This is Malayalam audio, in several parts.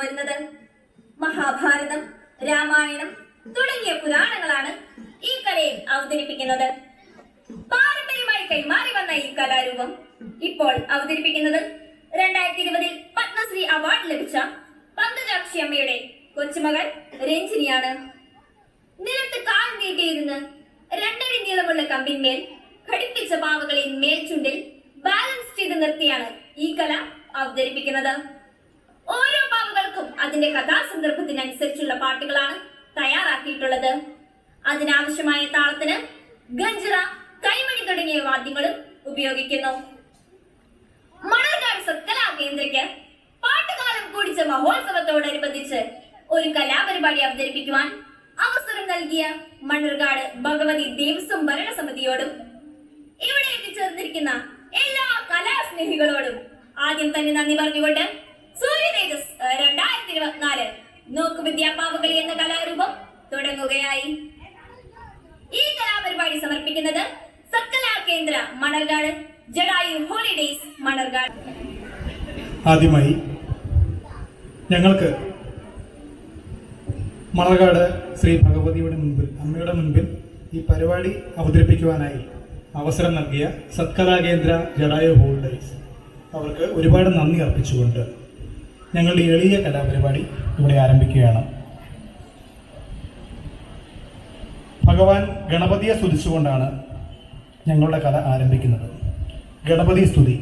പോരുന്നത്. മഹാഭാരതം, രാമായണം തുടങ്ങിയ പുരാണങ്ങളാണ് ഈ കലയിൽ അവതരിപ്പിക്കുന്നത്. പാരമ്പര്യമായി കൈമാറി വന്ന ഈ കലാരൂപം ഇപ്പോൾ അവതരിപ്പിക്കുന്നത് 2020 പത്മശ്രീ അവാർഡ് ലഭിച്ച പന്തജാക്ഷി അമ്മയുടെ കൊച്ചുമകൾ രഞ്ജിനിയാണ്. നിലത്ത് കാൽ നീട്ടിയിരുന്ന് 2 അടി നീളമുള്ള കമ്പിന്മേൽ ഘടിപ്പിച്ച പാവകളെ മേൽചുണ്ടിൽ ബാലൻസ് ചെയ്ത് നിർത്തിയാണ് ഈ കല അവതരിപ്പിക്കുന്നത്. ഓരോ പാവകൾക്കും അതിന്റെ കഥാസന്ദർഭത്തിനനുസരിച്ചുള്ള പാട്ടുകളാണ് തയ്യാറാക്കിയിട്ടുള്ളത്. അതിനാവശ്യമായ താളത്തിന് ഗഞ്ചിറ, കൈമണി തുടങ്ങിയ വാദ്യങ്ങളും ഉപയോഗിക്കുന്നു. മണർകാട് സത്കലാ കേന്ദ്രയ്ക്ക് പാട്ടുകാലം കൂടിച്ച മഹോത്സവത്തോടനുബന്ധിച്ച് ഒരു കലാപരിപാടി അവതരിപ്പിക്കുവാൻ അവസരം നൽകിയ മണർകാട് ഭഗവതി ദേവസ്വം ഭരണസമിതിയോടും ഇവിടെ എത്തിച്ചേർന്നിരിക്കുന്ന എല്ലാ കലാസ്നേഹികളോടും ആദ്യം തന്നെ നന്ദി പറഞ്ഞുകൊണ്ട് സൂര്യതേജസ് 2024 നോക്കുവിദ്യാപാവകളി എന്ന കലാരൂപം തുടങ്ങുകയായി. ഈ കലാപരിപാടി സമർപ്പിക്കുന്നത് സത്കലാ കേന്ദ്ര മണർകാട്, ജഡായു ഹോളിഡേയ്സ് മണർകാട്. ആദ്യമായി ഞങ്ങൾക്ക് മണർകാട് ശ്രീ ഭഗവതിയുടെ മുൻപിൽ, അമ്മയുടെ മുൻപിൽ ഈ പരിപാടി അവതരിപ്പിക്കുവാനായി അവസരം നൽകിയ സത്കലാ കേന്ദ്ര, ജഡായു ഹോളിഡേയ്സ് അവർക്ക് ഒരുപാട് നന്ദി അർപ്പിച്ചുകൊണ്ട് ഞങ്ങളുടെ എളിയ കലാപരിപാടി ഇവിടെ ആരംഭിക്കുകയാണ്. ഭഗവാൻ ഗണപതിയെ സ്തുതിച്ചുകൊണ്ടാണ് ഞങ്ങളുടെ കല ആരംഭിക്കുന്നത്. ഗണപതി സ്തുതി.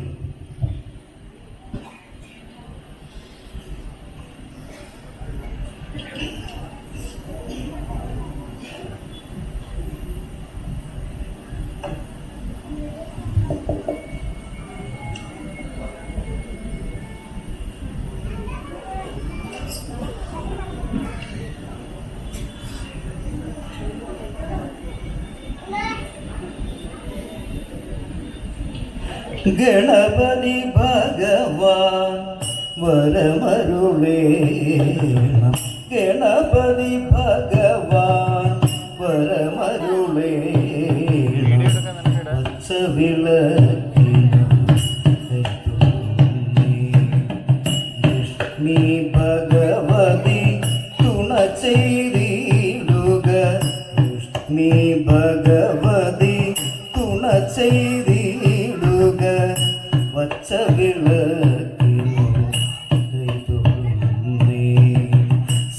ഗണപതി ഭഗവാൻ വരമരുളേണം, ഗണപതി ഭഗവാൻ വരമരുളേണം. ലക്ഷ്മി ഭഗവതി തുണ ചെയ്തിടുക, ലക്ഷ്മി ഭഗവതി തുണ ചെയ്തിടുക. വച്ച വിളക്കിനു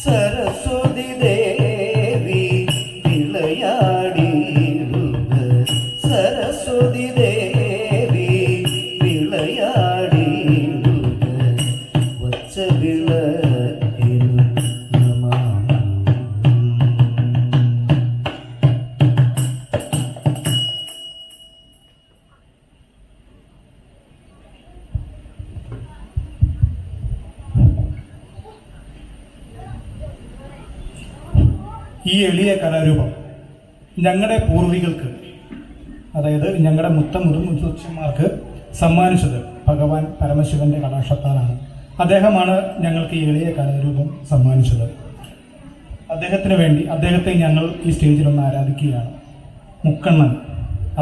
സരസ്വതി ദേവി വിളയാടിടുക, സരസ്വതി ദേവി വിളയാടിടുക. വച്ച വിളക്കിനു നമാമി. ഈ എളിയ കലാരൂപം ഞങ്ങളുടെ പൂർവികർക്ക്, അതായത് ഞങ്ങളുടെ മുത്തച്ഛന്മാർക്ക് സമ്മാനിച്ചത് ഭഗവാൻ പരമശിവന്റെ കടാക്ഷത്താലാണ്. അദ്ദേഹമാണ് ഞങ്ങൾക്ക് ഈ എളിയ കലാരൂപം സമ്മാനിച്ചത്. അദ്ദേഹത്തിന് വേണ്ടി അദ്ദേഹത്തെ ഞങ്ങൾ ഈ സ്റ്റേജിലൊന്ന് ആരാധിക്കുകയാണ്. മുക്കണ്ണൻ,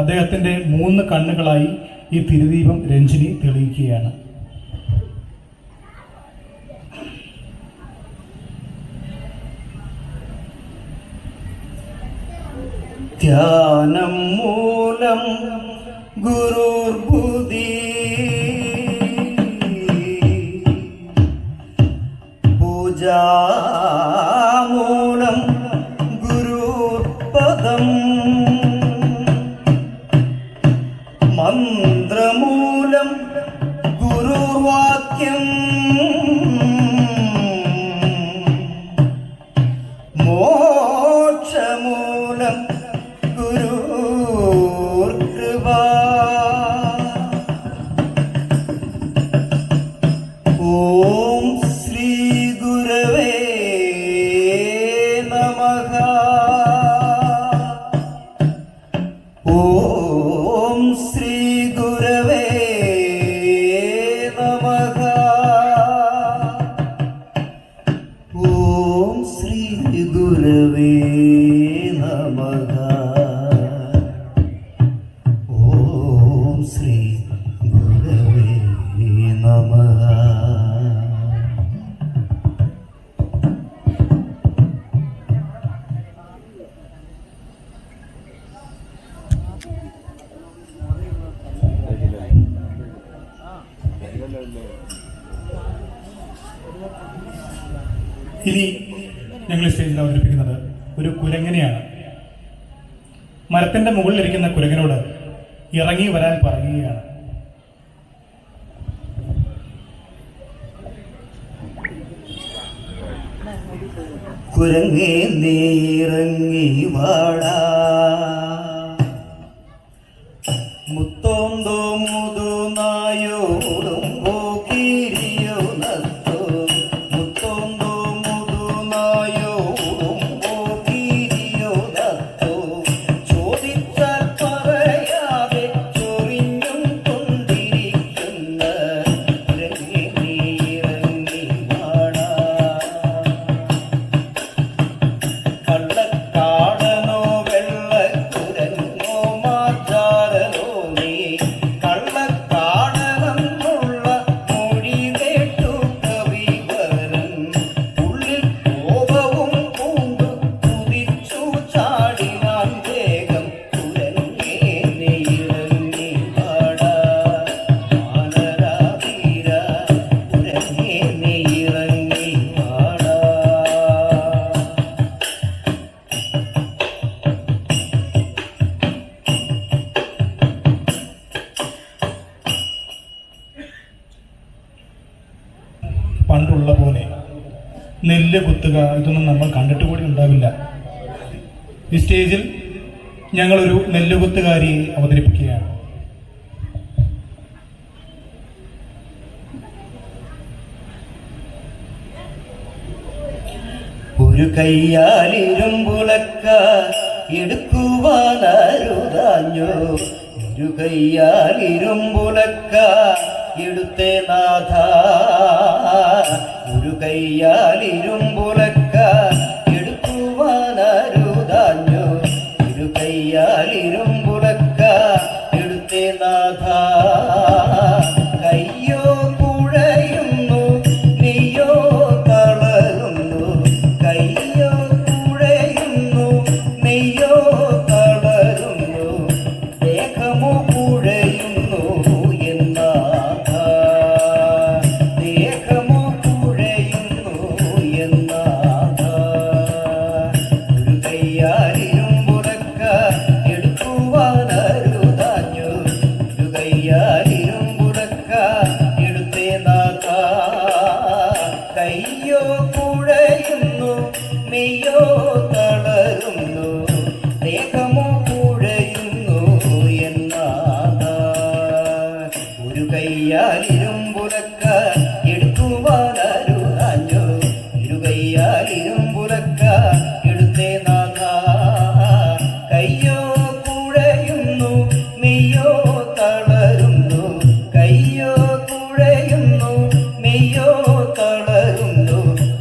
അദ്ദേഹത്തിൻ്റെ 3 കണ്ണുകളായി ഈ തിരുദീപം രഞ്ജിനി തെളിയിക്കുകയാണ്. ധ്യാനം മൂലം ഗുരുർബുദ്ധി, പൂജാമൂലം ഗുരുപദം, മന്ത്രമൂലം ഗുരുവാക്യം, മോക്ഷമൂലം ഗുരുർകൃപ. ഓം ശ്രീ ഗുരവേ ഇനി ഞങ്ങൾ സ്റ്റേജിൽ അവതരിപ്പിക്കുന്നത് ഒരു കുരങ്ങനെയാണ്. മരത്തിന്റെ മുകളിലിരിക്കുന്ന കുരങ്ങനോട് ഇറങ്ങി വരാൻ പറയുകയാണ്. കുരങ്ങേ നീറങ്ങി വാടാ, മുത്തോന്തോ മുതുനായോടും പോക്കിരിയോ നത്തോ, മുത്തോന്തോ മുതുനായോടും പോക്കിരിയോ നത്തോ, ചോദിച്ചാൽ പറയാതെ ചൊറിഞ്ഞും കൊണ്ടിരിക്കുന്ന കുരങ്ങേ നീറങ്ങി വാടാ. കള്ളക്കാടനോ വെള്ളക്കുരങ്ങോ മാറ്റാറനോ നീ, കള്ളക്കാടനെന്നുള്ള മൊഴി കേട്ടു കവിവരൻ, ഉള്ളിൽ കോപവും പൂണ്ടു കുതിച്ചു ചാടിനാൻ വേഗം കുരങ്ങേ നീറങ്ങി വാടാ. വാനരാധീര കുരങ്ങേ നീറങ്ങി വാടാ. പണ്ടുള്ള പോലെ നെല്ല് കുത്തുക ഇതൊന്നും നമ്മൾ കണ്ടിട്ട് കൂടി ഉണ്ടാവില്ല. ഈ സ്റ്റേജിൽ ഞങ്ങളൊരു നെല്ലുകുത്തുകാരിയെ അവതരിപ്പിക്കുകയാണ്. ഒരു കയ്യാലിരുമ്പുലക്ക എടുക്കുവാനരുതാഞ്ഞോ, ഒരു കയ്യാലിരുമ്പുലക്ക എടുത്തേ നാഥ, ഒരു കയ്യാലിരുമ്പുലക്ക എടുക്കുവാനരുതാഞ്ഞോ, ഒരു കയ്യാലിരുമ്പുലക്ക എടുത്തേ നാഥ. കയ്യോ കുഴയുന്നു നീയോ തളരുന്നു, കയ്യോ കുഴയുന്നു നെയ്യോ തളരുന്നു, ദേഹമോ കുഴയുന്നു എന്നാഥ, ദേഹമോ കുഴയുന്നു എന്നാഥ. ഒരു കയ്യാലിരുമ്പുലക്ക എടുക്കുവാനരുതാഞ്ഞു, ഒരു കയ്യാലിരുമ്പുലക്ക എടുത്തേ നാഥ. കയ്യോ കുഴയുന്നു മെയ്യോ തളരുന്നു, ദേഹമോ കുഴയുന്നു എന്നാഥ. ഒരു കയ്യാലിരുമ്പുലക്ക എടുക്കുവാനരുതാഞ്ഞു, ഇരു കയ്യാലിരുമ്പുലക്ക എടുത്തേ നാഥ. കയ്യോ കുഴയുന്നു മെയ്യോ തളരുന്നു, കയ്യോ കുഴയുന്നു മെയ്യോ തളരുന്നു,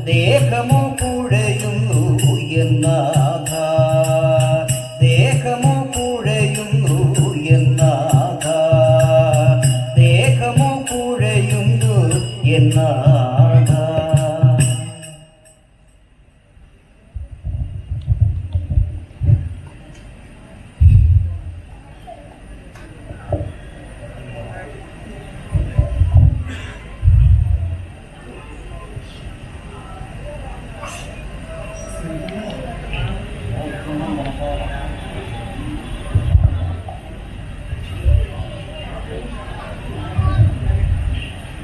ദേഹമോ കുഴയുന്നു എന്നാഥ, ദേഹമോ കുഴയുന്നു എന്നാഥ, ദേഹമോ കുഴയുന്നു എന്നാഥ.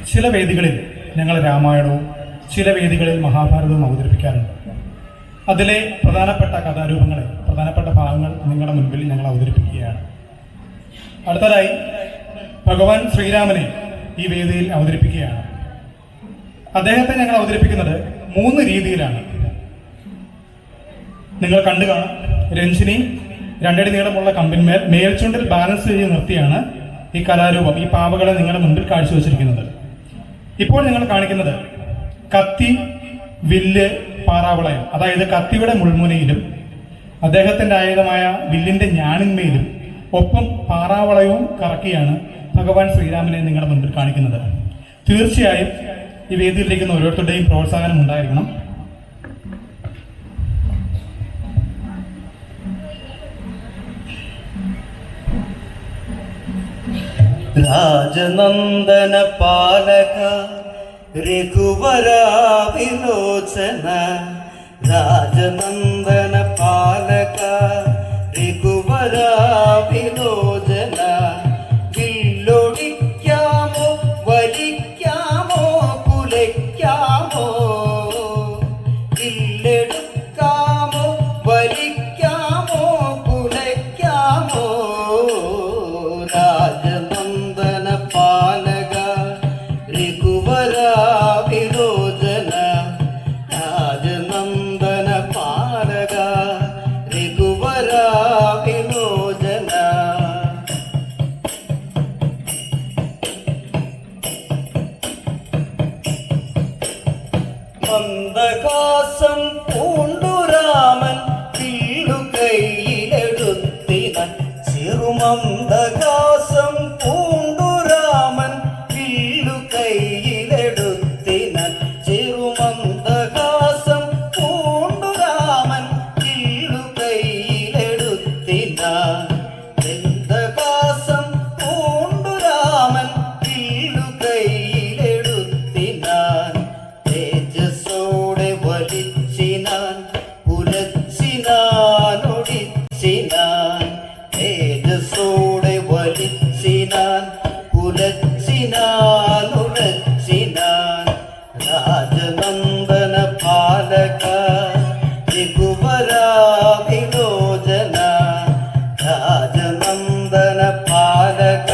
ചില വേദികളിൽ ഞങ്ങൾ രാമായണവും ചില വേദികളിൽ മഹാഭാരതവും അവതരിപ്പിക്കാറുണ്ട്. അതിലെ പ്രധാനപ്പെട്ട കഥാരൂപങ്ങളെ, പ്രധാനപ്പെട്ട ഭാഗങ്ങൾ നിങ്ങളുടെ മുൻപിൽ ഞങ്ങൾ അവതരിപ്പിക്കുകയാണ്. അടുത്തതായി ഭഗവാൻ ശ്രീരാമനെ ഈ വേദിയിൽ അവതരിപ്പിക്കുകയാണ്. അദ്ദേഹത്തെ ഞങ്ങൾ അവതരിപ്പിക്കുന്നത് 3 രീതിയിലാണ്. നിങ്ങൾ കണ്ടു കാണാം. രഞ്ജിനി 2 അടി നീളമുള്ള കമ്പിന്മേൽ മേൽചുണ്ടിൽ ബാലൻസ് ചെയ്ത് നിർത്തിയാണ് ഈ കലാരൂപം, ഈ പാവകളെ നിങ്ങളുടെ മുൻപിൽ കാഴ്ചവെച്ചിരിക്കുന്നത്. ഇപ്പോൾ ഞങ്ങൾ കാണിക്കുന്നത് കത്തി, വില്ല്, പാറാവളയം. അതായത് കത്തിയുടെ മുൾമുനയിലും അദ്ദേഹത്തിന്റെ ആയുധമായ വില്ലിന്റെ ഞാണിന്മേലും ഒപ്പം പാറാവളയവും കറക്കിയാണ് ഭഗവാൻ ശ്രീരാമനെ നിങ്ങളുടെ മുൻപിൽ കാണിക്കുന്നത്. തീർച്ചയായും ഈ വേദിയിലിരിക്കുന്ന ഓരോരുത്തരുടെയും പ്രോത്സാഹനം ഉണ്ടായിരിക്കണം. രാജനന്ദന പാലക രഘുവര വിലോചന രാജനന്ദന പാലക രഘുവര വിലോചന വില്ലൊടിക്കാമോ വലിക്കാമോ കുലയ്ക്കാമോ വില്ലെടുക്കാമോ വലിക്കാമോ കുലയ്ക്കാമോ രാജനന്ദന പാലക രഘുവര വിലോചന രാജനന്ദന പാലക രഘുവര വിലോചന മന്ദഹാസം പൂണ്ടുരാമൻ വില്ലുകൈയിലെടുത്തിനൻ ചെറുമന്ദഹാസം പൂണ്ടുരാമൻ വില്ലുകൈയിലെടുത്തിനൻ ചെറുമന്ദഹാസം പൂണ്ടുരാമൻ വില്ലുകൈയിലെടുത്തിനൻ മന്ദഹാസം പൂണ്ടുരാമൻ വില്ലുകൈയിലെടുത്തിനൻ തേജസ്സോടെ വലിച്ചിനാൻ ഉലച്ചിനാൻ ഒടിച്ചിനാൻ തേജസ്സോടെ വലിച്ചിനാൻ ഉലച്ചിനാൻ ഉലച്ചിനാൻ രാജനന്ദന പാലക രഘുവര വിലോചന രാജനന്ദന പാലക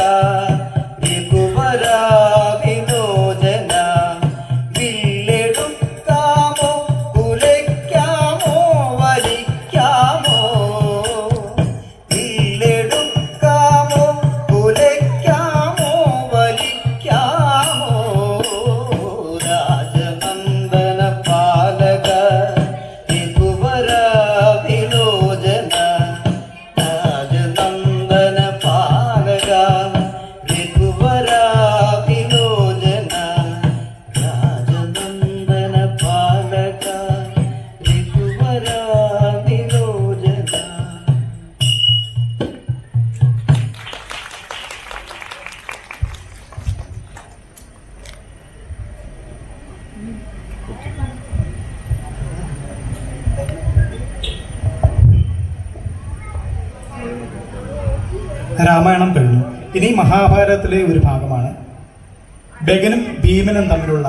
രഘുവര വിലോചന വില്ലെടുക്കാമോ കുലയ്ക്കാമോ വലിക്കാമോ വില്ലെടുക്കാമോ കുലയ്ക്കാമോ വലിക്കാമോ രാജനന്ദന പാലക രഘുവര വിലോചന രാജനന്ദന പാലക രഘുവര വിലോചന രാജനന്ദന പാലക രഘുവര വിലോചന. രാമായണം കഴിഞ്ഞു. ഇനി മഹാഭാരതത്തിലെ ഒരു ഭാഗമാണ്. ബഗനും ഭീമനും തമ്മിലുള്ള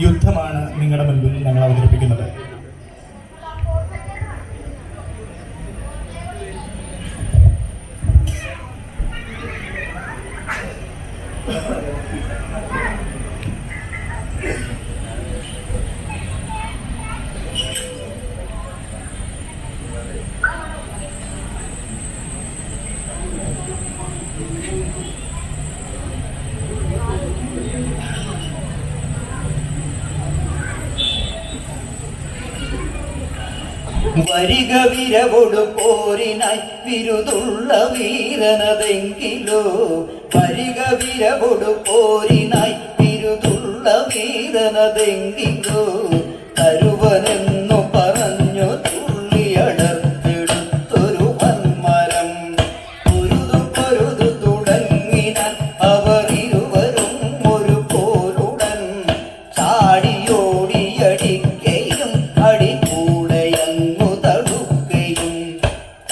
യുദ്ധമാണ് നിങ്ങളുടെ മുൻപിൽ ഞങ്ങൾ അവതരിപ്പിക്കുന്നത്. വരിക വിരവൊടു പോരിനായി വിരുതുള്ള വീരനതെങ്കിലോ വരിക വിരവൊടു പോരിനായി വിരുതുള്ള വീരനതെങ്കിലോ തരുവനെന്നു പറഞ്ഞു തുള്ളിയടർത്തെടുത്തൊരു വന്മരം പൊരുതു പൊരുതു തുടങ്ങിനാൽ അവർ ഇരുവരും ഒരു പോരുടൻ ചാടിയോടിയടിക്കയും അടിക്കൂടയങ്ങു തടുക്കയും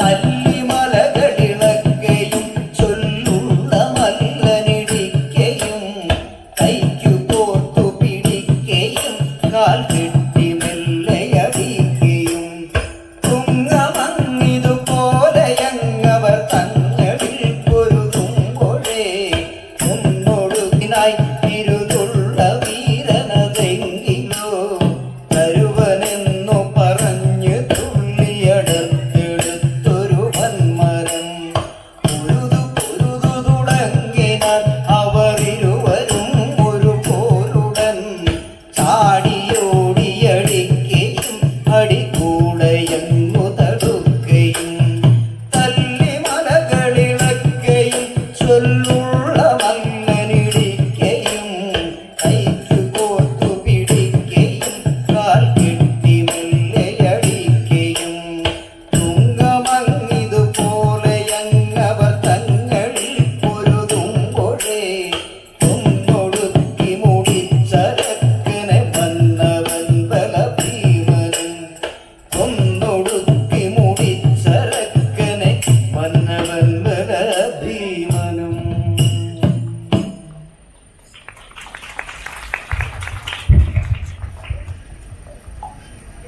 തല്ലിമലകളിളക്കയും ചൊല്ലുള്ള മല്ലനിടിക്കയും കൈക്കു കോർത്തു പിടിക്കയും കാൽ കെട്ടി മെല്ലയ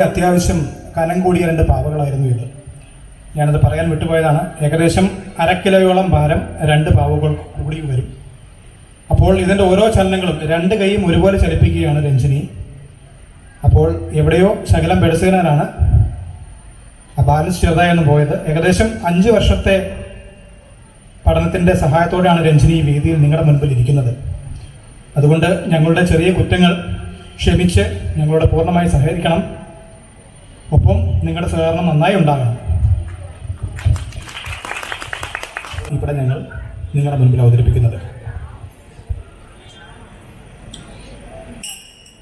അത്യാവശ്യം കനം കൂടിയ 2 പാവകളായിരുന്നു ഇത്. ഞാനത് പറയാൻ വിട്ടുപോയതാണ്. ഏകദേശം 1/2 കിലോയോളം ഭാരം 2 പാവകൾ കൂടി വരും. അപ്പോൾ ഇതിൻ്റെ ഓരോ ചലനങ്ങളും 2 കൈയും ഒരുപോലെ ചലിപ്പിക്കുകയാണ് രഞ്ജിനി. അപ്പോൾ എവിടെയോ ശകലം പെടുസേനാണ് ആ ബാലൻസ് ചെറുതായൊന്നും പോയത്. ഏകദേശം 5 വർഷത്തെ പഠനത്തിൻ്റെ സഹായത്തോടെയാണ് രഞ്ജിനി ഈ വേദിയിൽ നിങ്ങളുടെ മുൻപിൽ ഇരിക്കുന്നത്. അതുകൊണ്ട് ഞങ്ങളുടെ ചെറിയ കുറ്റങ്ങൾ ക്ഷമിച്ച് ഞങ്ങളോട് പൂർണ്ണമായി സഹകരിക്കണം. ഒപ്പം നിങ്ങളുടെ സഹകരണം നന്നായി ഉണ്ടാകണം. ഇവിടെ ഞങ്ങൾ നിങ്ങളുടെ മുൻപിൽ അവതരിപ്പിക്കുന്നത്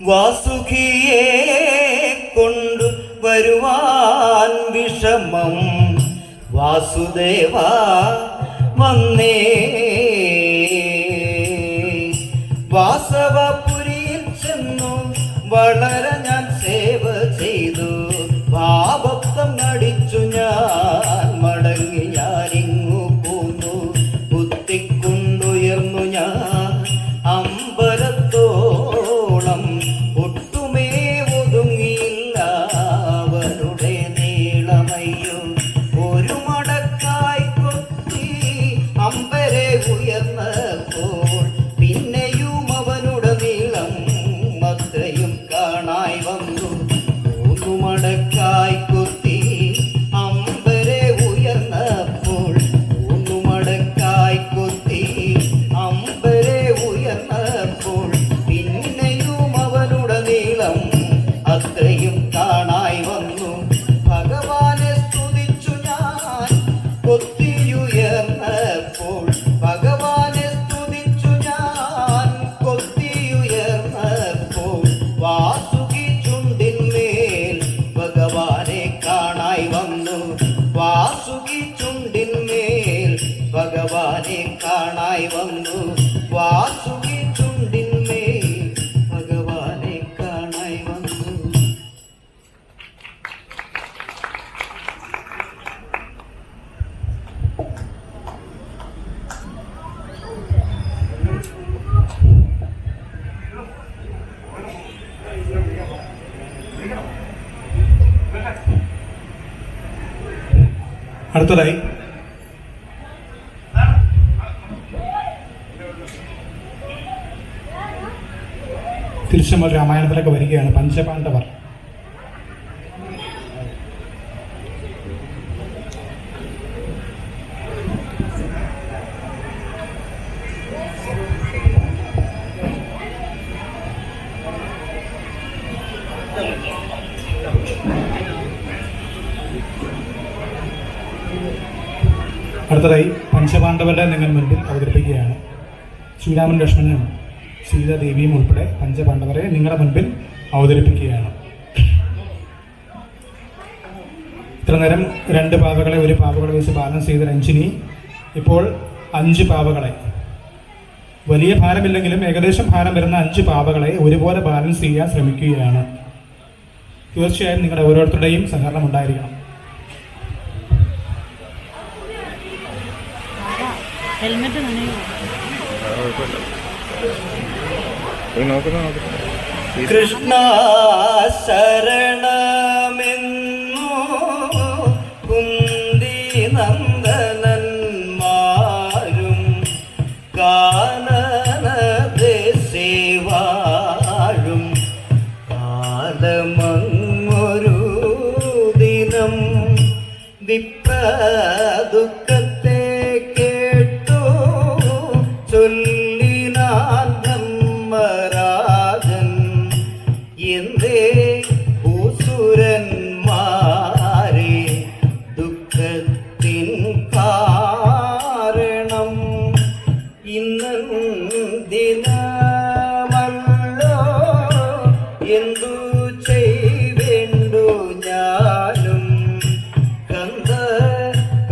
വാസുകിയെ കൊണ്ടു വരുവാൻ വിഷമം വാസുദേവ വന്നേ വാസവപുരിയിൽ ചെന്നു വളരെ ഞാൻ സേവ ചെയ്തു ഭാവത്വം നടിച്ചു ഞാൻ മടങ്ങി ഞാനിങ്ങു പോന്നു കുത്തിക്കൊണ്ടുയർന്നു ഞാൻ അമ്പലത്തോളം ഒട്ടുമേ ഒതുങ്ങിയില്ല അവരുടെ നീളമയ്യോ ഒരു മടക്കായി കൊത്തി അമ്പരെ ഉയർന്നപ്പോൾ പിന്നെയും അവനുടെ നീളം അത്രയും കാണായി വന്നു 3 മടക്കായി കൊത്തി അമ്പരെ ഉയർന്നപ്പോൾ 3 മടക്കായി കൊത്തി അമ്പരെ ഉയർന്നപ്പോൾ പിന്നെയും അവനുടെ നീളം അത്രയും കാണായി വന്നു ഭഗവാനെ സ്തുതിച്ചു ഞാൻ കൊത്തിയുയർന്നപ്പോൾ ഭഗവാനെ സ്തുതിച്ചു ഞാൻ കൊത്തിയുയർന്നപ്പോൾ വാസുകി ചുണ്ടിന്മേൽ ഭഗവാനെ കാണായി വന്നു വാസുകി ചുണ്ടിന്മേൽ ഭഗവാനെ കാണായി വന്നു വാസുകി ചുണ്ടിന്മേൽ ഭഗവാനെ കാണായി വന്നു. അടുത്തതായി തിരുച്ചമ്മൽ രാമായണത്തിലൊക്കെ വരികയാണ് പഞ്ചപാണ്ഡവർ. അടുത്തതായി പഞ്ചപാണ്ഡവരുടെ നിങ്ങൾ മുൻപിൽ അവതരിപ്പിക്കുകയാണ്. ശ്രീരാമൻ ലക്ഷ്മണനും സീതാദേവിയും ഉൾപ്പെടെ പഞ്ചപാണ്ഡവരെ നിങ്ങളുടെ മുൻപിൽ അവതരിപ്പിക്കുകയാണ്. ഇത്ര നേരം 2 പാവകളെ 1 പാവകളെ വെച്ച് ബാലൻസ് ചെയ്ത രഞ്ജിനി ഇപ്പോൾ 5 പാവകളെ, വലിയ ഭാരമില്ലെങ്കിലും ഏകദേശം ഭാരം വരുന്ന 5 പാവകളെ ഒരുപോലെ ബാലൻസ് ചെയ്യാൻ ശ്രമിക്കുകയാണ്. തീർച്ചയായും നിങ്ങളുടെ ഓരോരുത്തരുടെയും സഹകരണം ഉണ്ടായിരിക്കണം. ഹെൽമെറ്റ് കൃഷ്ണ ശരണമെന്നു കുന്തി നന്ദനന്മാരും കാനനദേശേ വാഴും കാലമങ്ങൊരു ദിനം വിപ്രദുഃഖത്തെ കേട്ടു ചൊല്ലിനാൻ ധർമ്മരാജൻ എന്തേ ഭൂസുരന്മാരെ ദുഃഖത്തിൻ കാരണം ഇന്നന്തിനമല്ലോ എന്തു ചെയ്വേണ്ടു ഞാനും കന്ദ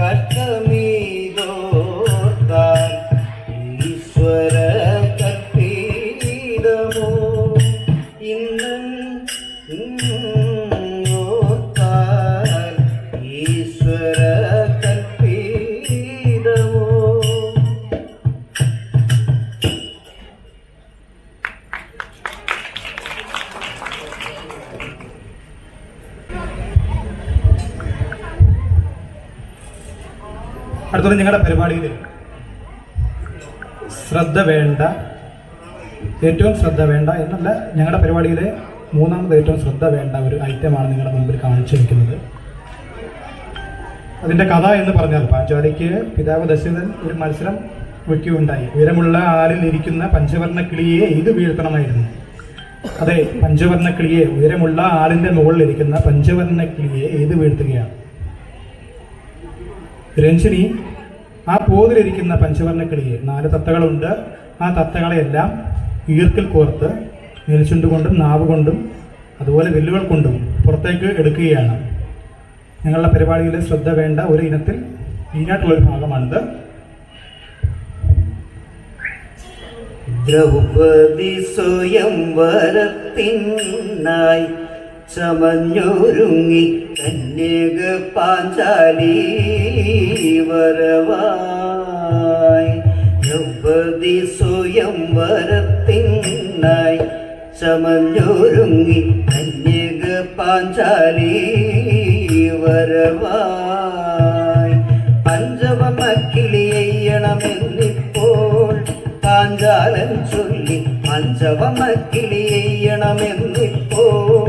കഷ്ടമീതോർത്താൽ ഈശ്വര കൽപ്പിതമോ ഇന്നോർത്താൽ ഈശ്വര കൽപ്പിതമോ. അടുത്തത് ഞങ്ങളുടെ പരിപാടിയിൽ ഏറ്റവും ശ്രദ്ധ വേണ്ട എന്നല്ല, ഞങ്ങളുടെ പരിപാടിയിലെ മൂന്നാമത് ഏറ്റവും ശ്രദ്ധ വേണ്ട ഒരു ഐറ്റമാണ് നിങ്ങളുടെ മുമ്പിൽ കാണിച്ചിരിക്കുന്നത്. അതിൻ്റെ കഥ എന്ന് പറഞ്ഞാൽ, പാഞ്ചാലിക്ക് പിതാവ് ദശരഥൻ ഒരു മത്സരം വയ്ക്കുകയുണ്ടായി. ഉയരമുള്ള ആലിൽ ഇരിക്കുന്ന പഞ്ചവർണ്ണ കിളിയെ എയ്ത് വീഴ്ത്തണമായിരുന്നു. അതെ, പഞ്ചവർണ്ണ കിളിയെ, ഉയരമുള്ള ആലിൻ്റെ മുകളിൽ ഇരിക്കുന്ന പഞ്ചവർണ്ണ കിളിയെ എയ്ത് വീഴ്ത്തുകയാണ്. രഞ്ജിനി ആ പോതിലിരിക്കുന്ന പഞ്ചവർണ്ണ കിളിയെ, 4 തത്തകളുണ്ട്, ആ തത്തകളെയെല്ലാം ഈർക്കിൽ കോർത്ത് മേൽച്ചുണ്ടുകൊണ്ടും നാവ് കൊണ്ടും അതുപോലെ വെല്ലുകൾ കൊണ്ടും പുറത്തേക്ക് എടുക്കുകയാണ്. ഞങ്ങളുടെ പരിപാടിയിൽ ശ്രദ്ധ വേണ്ട ഒരു ഇനത്തിൽ മെയിനായിട്ടുള്ളൊരു ഭാഗമാണിത്. ദ്രൗപദി സ്വയംവരത്തിനായി ചമഞ്ഞൊരുങ്ങി കന്യക പാഞ്ചാലി വരവായി. ദ്രൗപദി സ്വയംവരത്തിനായി ചമഞ്ഞൊരുങ്ങി കന്യക പാഞ്ചാലി വരവായി. പഞ്ചവമക്കിളിയണമെന്നിപ്പോൾ പാഞ്ചാലൻ ചൊല്ലി, പഞ്ചവമക്കിളിയണമെന്നിപ്പോൾ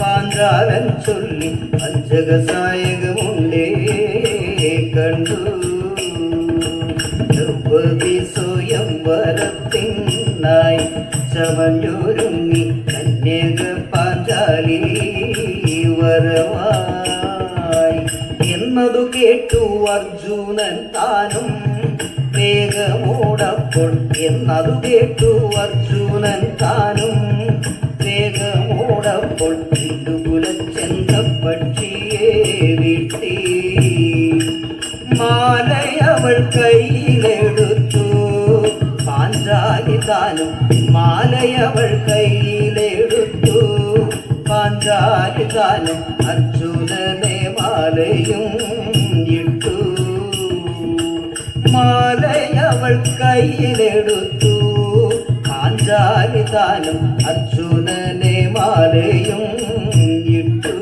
പാഞ്ചാലൻ ചൊല്ലി. പഞ്ചകസായകമുണ്ടേ കണ്ടു. ദ്രൗപദി സ്വയംവരത്തിനായി ചമഞ്ഞൊരുങ്ങി കന്യക പാഞ്ചാലി വരവായി. എന്നതു കേട്ടു അർജുനൻ താനും വേഗമോടപ്പോൾ, എന്നതു കേട്ടു അർജുനൻ താനും വേഗമോടപ്പോൾ. ഇടുകുലച്ചെന്ന പക്ഷിയെ വീട്ടി മാലയവൾ കയ്യിലെടുത്തു പാഞ്ചാലി താനും. മാലയവൾ കയ്യിലെടുത്തു പാഞ്ചാലി താനും. അർജുനനെ മാലയും ഇട്ടു. മാലയവൾ കയ്യിലെടുത്തു പാഞ്ചാലി താനും. അർജുനനെ മാലയും ഇട്ടു.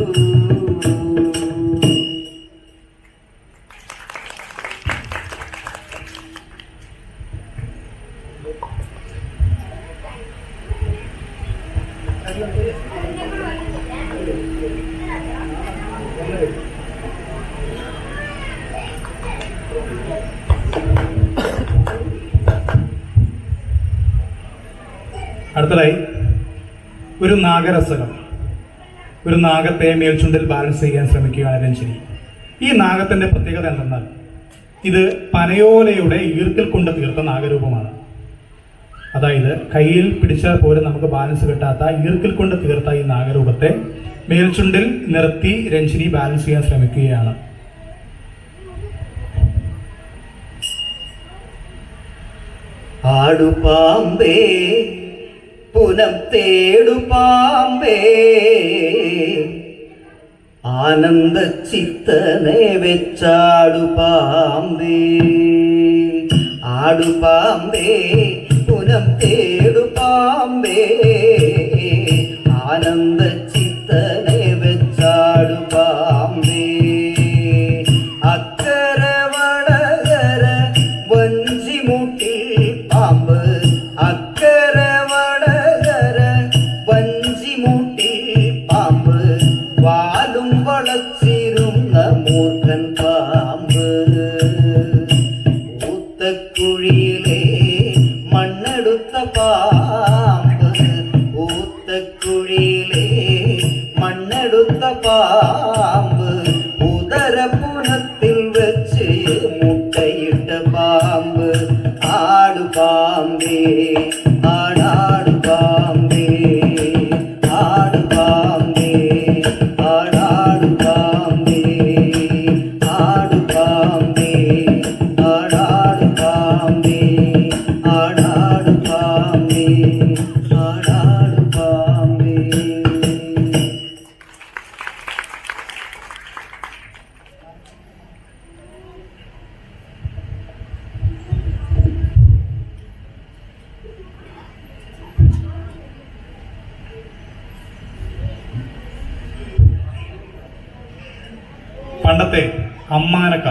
അടുത്തതായി ഒരു നാഗരസകം. ഒരു നാഗത്തെ മേൽചുണ്ടിൽ ബാലൻസ് ചെയ്യാൻ ശ്രമിക്കുകയാണ് രഞ്ജിനി. ഈ നാഗത്തിന്റെ പ്രത്യേകത എന്തെന്നാൽ, ഇത് പനയോലയുടെ ഈർക്കിൽ കൊണ്ട് തീർത്ത നാഗരൂപമാണ്. അതായത് കയ്യിൽ പിടിച്ചാൽ പോലും നമുക്ക് ബാലൻസ് കിട്ടാത്ത ഈർക്കിൽ കൊണ്ട് തീർത്ത ഈ നാഗരൂപത്തെ മേൽചുണ്ടിൽ നിർത്തി രഞ്ജിനി ബാലൻസ് ചെയ്യാൻ ശ്രമിക്കുകയാണ്. ആടുപാമ്പേ പുനം തേടു പാമ്പേ, ആനന്ദ ചിത്തനെ വെച്ചാടു പാമ്പേ. ആടുപാമ്പേ പുനം തേടു പാമ്പേ, ആനന്ദ ചിത്തനെ വെച്ചാടു പാമ്പേ. അക്കര വടകര വഞ്ചിമുട്ടിൽ പാമ്പ്, അക്കര വടകര വഞ്ചിമുട്ടിൽ പാമ്പ്. വാലും വളച്ചിരുന്ന മൂർഖൻ പാമ്പ്. ഊത്തക്കുഴിയിലെ മണ്ണെടുത്ത പാമ്പ്, ഊത്തക്കുഴിയിലെ മണ്ണെടുത്ത പാമ്പ്. ഉദരപുനത്തിൽ വെച്ച് മുട്ടയിട്ട പാമ്പ്. ആടുപാമ്പേ ആടാടു പാമ്പേ, ആടുപാമ്പേ ആടാടു പാമ്പേ, ആടുപാമ്പേ ആടാടു പാമ്പേ, ആടാടു പാമ്പേ ആടാടു പാമ്പേ. പണ്ടത്തെ അമ്മാനക്ക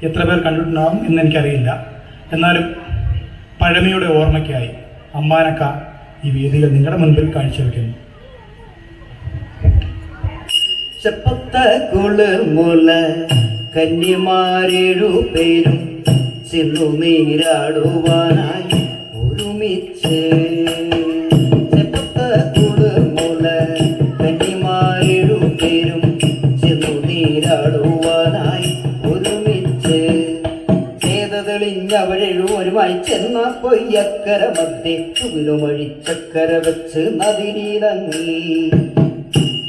എത്ര പേർ കണ്ടിട്ടുണ്ടാകും എന്നെനിക്കറിയില്ല. എന്നാലും പഴമയുടെ ഓർമ്മയ്ക്കായി അമ്മാനക്ക ഈ വേദികൾ നിങ്ങളുടെ മുൻപിൽ കാഴ്ചവെക്കുന്നു. ചെപ്പത്ത കുളിർമുല കന്യമാരേഴു പേരും ചെന്നു നീരാടുവാനായി ഒരുമിച്ച്. ചെപ്പത്ത കുളിർമുല കന്യമാരേഴു പേരും ചെന്നു നീരാടുവാനായി ഒരുമിച്ച്. ചേതതെളിഞ്ഞവരെഴുവരുമായി ചെന്ന പൊയ്യക്കര മധ്യേ തുകിലുമഴിച്ചക്കര വെച്ച് നദിയിലങ്ങി.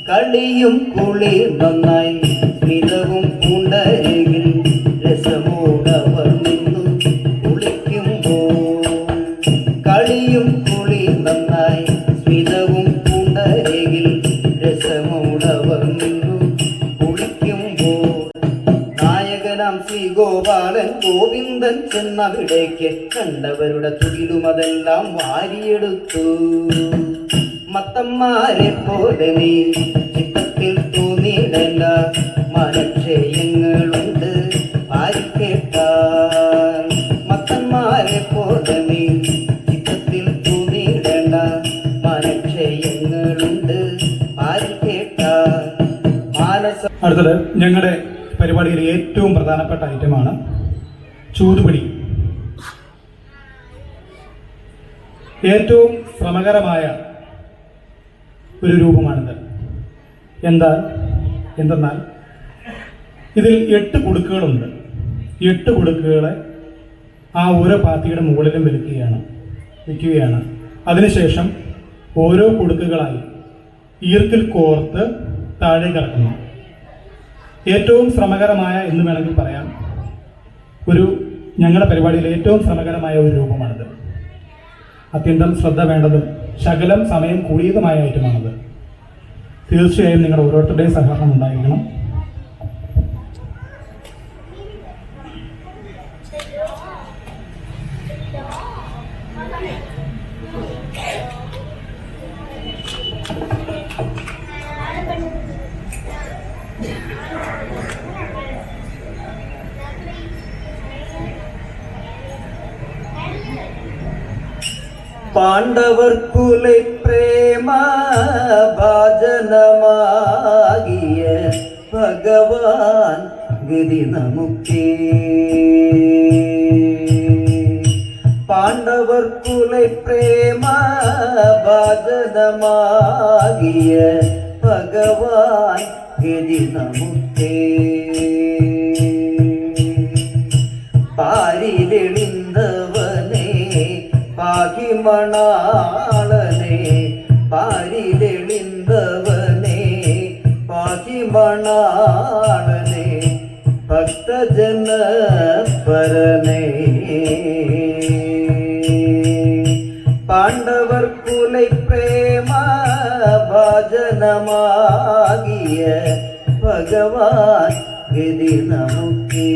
കളിയും കുളിർ നന്നായി സ്മിതവും പൂണ്ടരികിൽ രസമോടവർ നിന്നു കുളിക്കുമ്പോൾ. കളിയും കുളിർ നന്നായി സ്മിതവും പൂണ്ടരികിൽ രസമോടവർ നിന്നു കുളിക്കുമ്പോൾ. നായകനാം ശ്രീ ഗോപാലൻ ഗോവിന്ദൻ ചെന്നവിടേക്ക് കണ്ടവരുടെ തുകിലുമതെല്ലാം വാരിയെടുത്തു. മത്തന്മാരെ പോലെ നീ ചിത്രത്തിൽ തോന്നിയിടേണ്ട മനക്ഷയങ്ങളുണ്ട് ആരിക്കേട്ടാൽ. മത്തന്മാരെ പോലെ നീ ചിത്രത്തിൽ തോന്നിയിടേണ്ട മനക്ഷയങ്ങളുണ്ട് ആരിക്കേട്ടാൽ. മാനസ അടുത്തത് ഞങ്ങളുടെ പരിപാടിയിലെ ഏറ്റവും പ്രധാനപ്പെട്ട ഐറ്റമാണ് ചൂതുപിടി. ഏറ്റവും ശ്രമകരമായ ഒരു രൂപമാണിത്. എന്തെന്നാൽ ഇതിൽ 8 കുടുക്കുകളുണ്ട്. 8 കുടുക്കുകളെ ആ ഓരോ പാത്തിയുടെ മുകളിലും വെക്കുകയാണ്. അതിനുശേഷം ഓരോ കുടുക്കുകളായി ഈർക്കിൽ കോർത്ത് താഴെ കിടക്കുന്നു. ഏറ്റവും ശ്രമകരമായ എന്ന് വേണമെങ്കിൽ പറയാം, ഞങ്ങളുടെ പരിപാടിയിലെ ഏറ്റവും ശ്രമകരമായ ഒരു രൂപമാണിത്. അത്യന്തം ശ്രദ്ധ വേണ്ടതും ശകലം സമയം കൂടിയതുമായ ഐറ്റമാണത്. തീർച്ചയായും നിങ്ങൾ ഓരോരുത്തരുടെയും സഹകരണം ഉണ്ടായിരിക്കണം. പാണ്ഡവർക്കുലെ പ്രേമ ഭാജനമാകിയ ഭഗവാൻ ഗതി നമുക്കേ. പാണ്ഡവർക്കുലെ പ്രേമ ഭാജനമാകിയ ഭഗവാൻ ഗതി നമുക്കേ. പാരിലെളിന്തവനെ പാകിമണാളനെ, പാരിലെളിന്തവനെ പാകിമണാളനെ, ഭക്തജന പരനെ. പാണ്ഡവർക്കുലെ പ്രേമ ഭാജനമാകിയ ഭഗവാൻ ഗതി നമുക്കേ.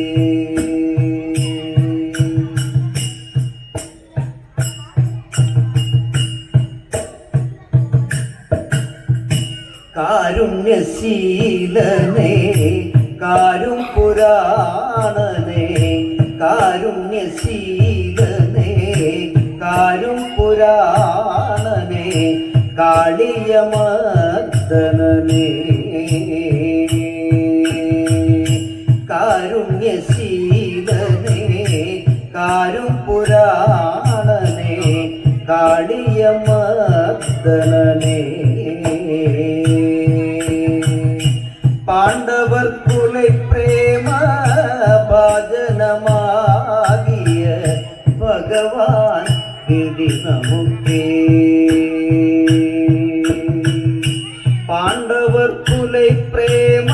കാരുണ്യശീലനെ കാരും പുരാണനെ, കാരുണ്യശീലനെ കാരും പുരാണനെ, കാളിയമർദ്ദനനെ. കാരുണ്യശീലനെ കാരും പുരാണനെ, കാളിയമർദ്ദനനെ. പാണ്ഡവർക്കുലെ പ്രേമ ഭാജനമാകിയ ഭഗവാൻ ഗതി നമുക്കേ. പാണ്ഡവർക്കുലെ പ്രേമ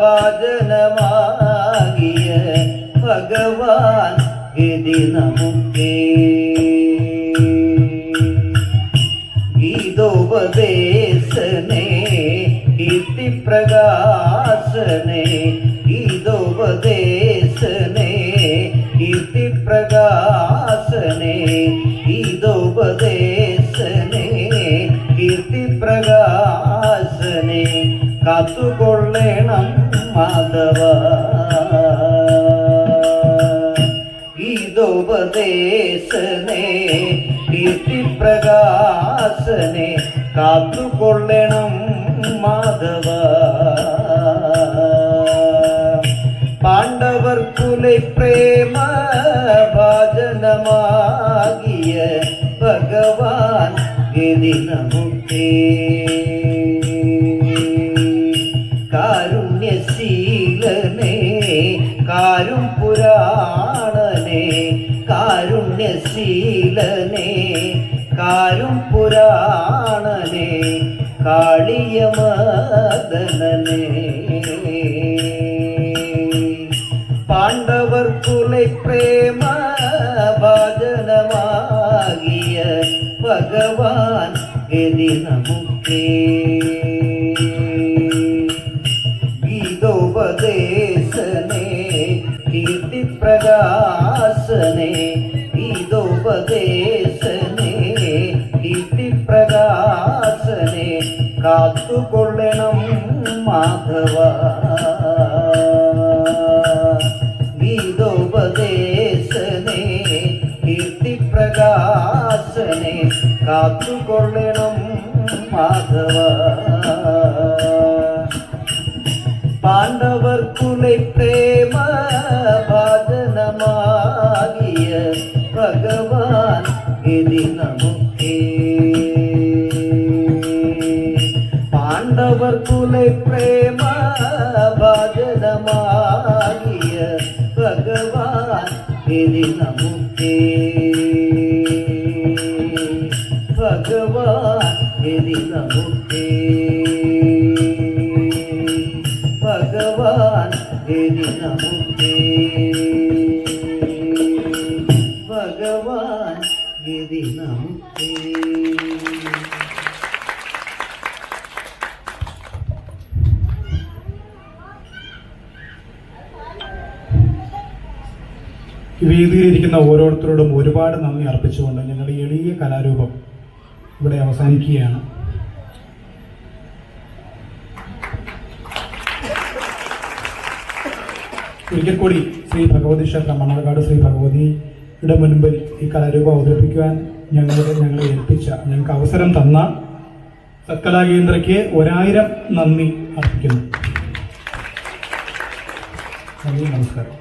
ഭാജനമാകിയ ഭഗവാൻ ഗതി നമുക്കേ. ഗീതോപദേശനെ കീർത്തിപ്രകാശനെ, ഗീതോപദേശനെ കീർത്തിപ്രകാശനെ, ഗീതോപദേശനെ കീർത്തിപ്രകാശനെ. കാത്തുകൊള്ളണം മാധവ, കീർത്തിപ്രകാശനെ കാത്തുകൊള്ളണം മാധവ. പാണ്ഡവർക്കുലെ പ്രേമ ഭാജനമാകിയ ഭഗവാൻ ഗതി നമുക്കേ. കാരുണ്യശീലനെ കാരും പുരാണനെ കാരുണ്യശീലനെ കാരും പുരാണനെ കാളിയമദനനെ. പാണ്ഡവർക്കുലെ പ്രേമ ഭാജനമാകിയ ഭഗവാൻ ഗതി നമുക്കേ. ഗീതോപദേശനെ കീർത്തിപ്രകാശനെ ഗീതോപദേശനെ കീർത്തിപ്രകാശനെ കാത്തുകൊള്ളണം മാധവ. ഗീതോപദേശനെ കീർത്തിപ്രകാശനെ കാത്തുകൊള്ളണം മാധവ. പാണ്ഡവർക്കുലെ പ്രേമ ഭാജനമാകിയ ഭഗവാൻ ഗതി നമുക്കേ. പാണ്ഡവർക്കുലെ പ്രേമ ഭാജനമാകിയ ഭഗവാൻ ഗതി നമുക്കേ. ഭഗവാൻ ഗതി നമുക്കേ. ഭഗവാൻ ഗതി നമുക്കേ. ഭഗവാൻ ഗതി നമുക്കേ. ഈ വേദിയിലിരിക്കുന്ന ഓരോരുത്തരോടും ഒരുപാട് നന്ദി അർപ്പിച്ചുകൊണ്ട് ഞങ്ങളുടെ എളിയ കലാരൂപം ഇവിടെ അവസാനിക്കുകയാണ്. ഒരിക്കൽ കൂടി ശ്രീ ഭഗവതി ക്ഷേത്രം മണ്ണാർക്കാട് ശ്രീ ഭഗവതിയുടെ മുൻപിൽ ഈ കലാരൂപം അവതരിപ്പിക്കുവാൻ ഞങ്ങളെ ഏൽപ്പിച്ച ഞങ്ങൾക്ക് അവസരം തന്ന സത്കലാകേന്ദ്രയ്ക്ക് 1000 നന്ദി അർപ്പിക്കുന്നു. നന്ദി, നമസ്കാരം.